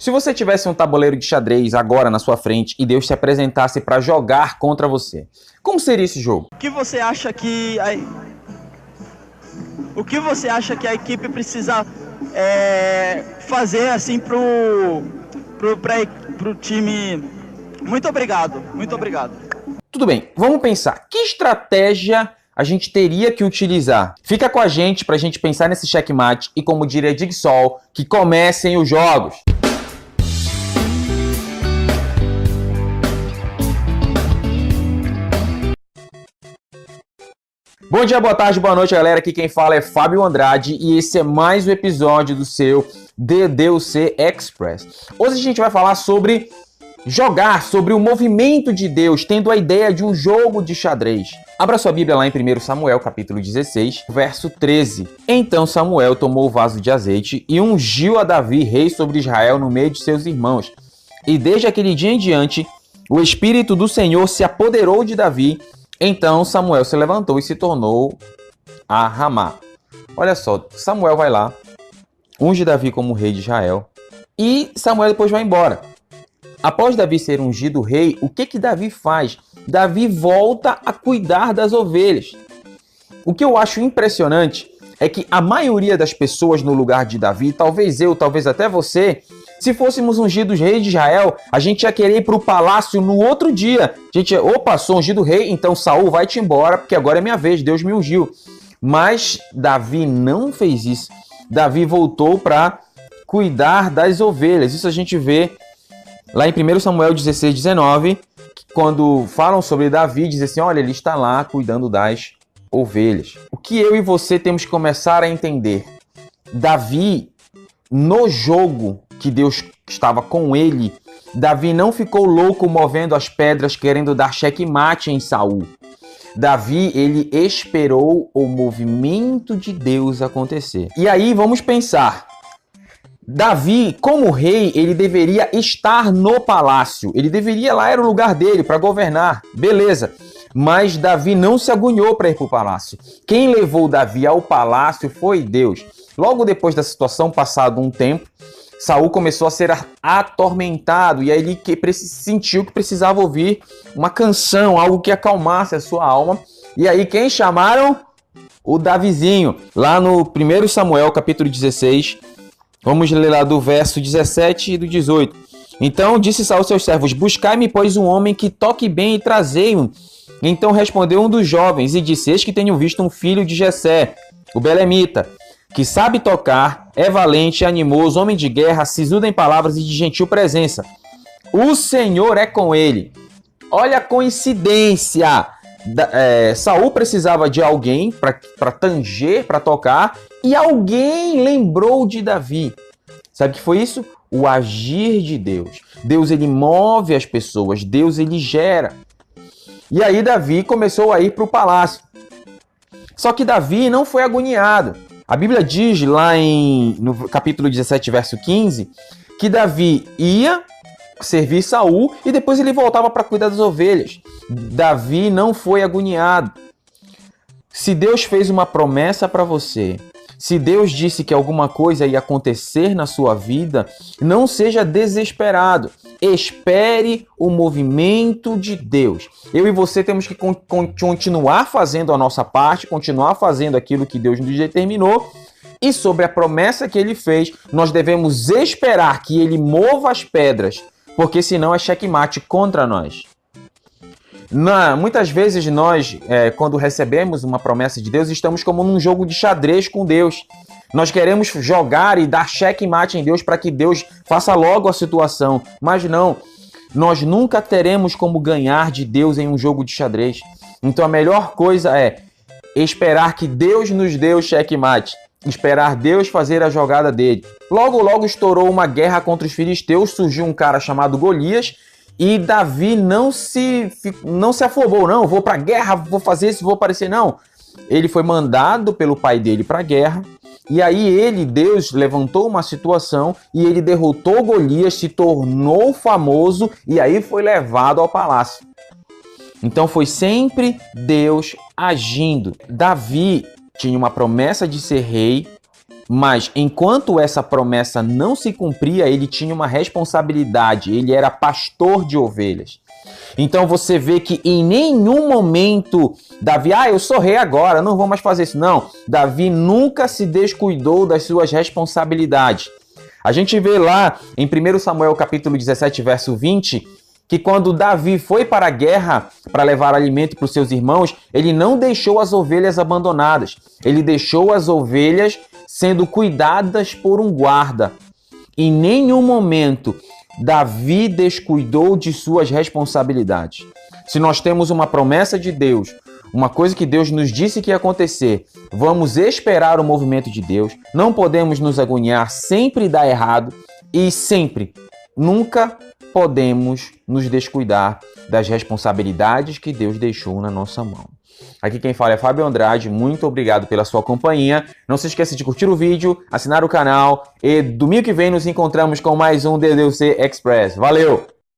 Se você tivesse um tabuleiro de xadrez agora na sua frente e Deus se apresentasse para jogar contra você, como seria esse jogo? O que você acha que a equipe precisa fazer assim pro time? Muito obrigado. Tudo bem, vamos pensar. Que estratégia a gente teria que utilizar? Fica com a gente pra gente pensar nesse checkmate e, como diria Jigsaw, que comecem os jogos. Bom dia, boa tarde, boa noite, galera. Aqui quem fala é Fábio Andrade e esse é mais um episódio do seu DDUC Express. Hoje a gente vai falar sobre jogar, sobre o movimento de Deus, tendo a ideia de um jogo de xadrez. Abra sua Bíblia lá em 1 Samuel, capítulo 16, verso 13. Então Samuel tomou o vaso de azeite e ungiu a Davi, rei sobre Israel, no meio de seus irmãos. E desde aquele dia em diante, o Espírito do Senhor se apoderou de Davi. Então Samuel se levantou e se tornou a Ramá. Olha só, Samuel vai lá, unge Davi como rei de Israel e Samuel depois vai embora. Após Davi ser ungido rei, o que Davi faz? Davi volta a cuidar das ovelhas. O que eu acho impressionante é que a maioria das pessoas no lugar de Davi, talvez eu, talvez até você, se fôssemos ungidos rei de Israel, a gente ia querer ir para o palácio no outro dia. A gente ia, opa, sou ungido rei, então Saul vai-te embora, porque agora é minha vez, Deus me ungiu. Mas Davi não fez isso. Davi voltou para cuidar das ovelhas. Isso a gente vê lá em 1 Samuel 16, 19, quando falam sobre Davi, diz assim, olha, ele está lá cuidando das ovelhas. O que eu e você temos que começar a entender? Davi, no jogo que Deus estava com ele, Davi não ficou louco movendo as pedras querendo dar checkmate em Saul. Davi, ele esperou o movimento de Deus acontecer. E aí vamos pensar, Davi, como rei, ele deveria estar no palácio. Ele deveria, lá era o lugar dele para governar, beleza. Mas Davi não se agoniou para ir para o palácio. Quem levou Davi ao palácio foi Deus. Logo depois da situação, passado um tempo, Saul começou a ser atormentado e aí ele sentiu que precisava ouvir uma canção, algo que acalmasse a sua alma. E aí quem chamaram? O Davizinho. Lá no 1 Samuel, capítulo 16, vamos ler lá do verso 17 e do 18. Então disse Saul aos seus servos, buscai-me, pois, um homem que toque bem e trazei-o. Então respondeu um dos jovens e disse, eis que tenho visto um filho de Jessé, o belemita, que sabe tocar, é valente, animoso, homem de guerra, sisudo em palavras e de gentil presença. O Senhor é com ele. Olha a coincidência. Saul precisava de alguém para tanger, para tocar, e alguém lembrou de Davi. Sabe o que foi isso? O agir de Deus. Deus, ele move as pessoas, Deus, ele gera. E aí Davi começou a ir para o palácio. Só que Davi não foi agoniado. A Bíblia diz lá no capítulo 17, verso 15, que Davi ia servir Saul e depois ele voltava para cuidar das ovelhas. Davi não foi agoniado. Se Deus fez uma promessa para você, se Deus disse que alguma coisa ia acontecer na sua vida, não seja desesperado. Espere o movimento de Deus. Eu e você temos que continuar fazendo a nossa parte, continuar fazendo aquilo que Deus nos determinou. E sobre a promessa que ele fez, nós devemos esperar que ele mova as pedras, porque senão é checkmate contra nós. Muitas vezes nós, quando recebemos uma promessa de Deus, estamos como num jogo de xadrez com Deus. Nós queremos jogar e dar checkmate em Deus para que Deus faça logo a situação. Mas não, nós nunca teremos como ganhar de Deus em um jogo de xadrez. Então a melhor coisa é esperar que Deus nos dê o checkmate. Esperar Deus fazer a jogada dele. Logo estourou uma guerra contra os filisteus, surgiu um cara chamado Golias, e Davi não se afobou, não, vou para a guerra, vou fazer isso, vou aparecer, não. Ele foi mandado pelo pai dele para a guerra, e aí Deus levantou uma situação, e ele derrotou Golias, se tornou famoso, e aí foi levado ao palácio. Então foi sempre Deus agindo. Davi tinha uma promessa de ser rei, Mas enquanto essa promessa não se cumpria, ele tinha uma responsabilidade, ele era pastor de ovelhas. Então você vê que em nenhum momento Davi, eu sou rei agora, não vou mais fazer isso. Não, Davi nunca se descuidou das suas responsabilidades. A gente vê lá em 1 Samuel capítulo 17, verso 20, que quando Davi foi para a guerra para levar alimento para os seus irmãos, ele não deixou as ovelhas abandonadas. Ele deixou as ovelhas sendo cuidadas por um guarda. Em nenhum momento Davi descuidou de suas responsabilidades. Se nós temos uma promessa de Deus, uma coisa que Deus nos disse que ia acontecer, vamos esperar o movimento de Deus, não podemos nos agoniar, sempre dá errado e sempre, nunca podemos nos descuidar das responsabilidades que Deus deixou na nossa mão. Aqui quem fala é Fábio Andrade, muito obrigado pela sua companhia. Não se esqueça de curtir o vídeo, assinar o canal e domingo que vem nos encontramos com mais um DDUC Express. Valeu!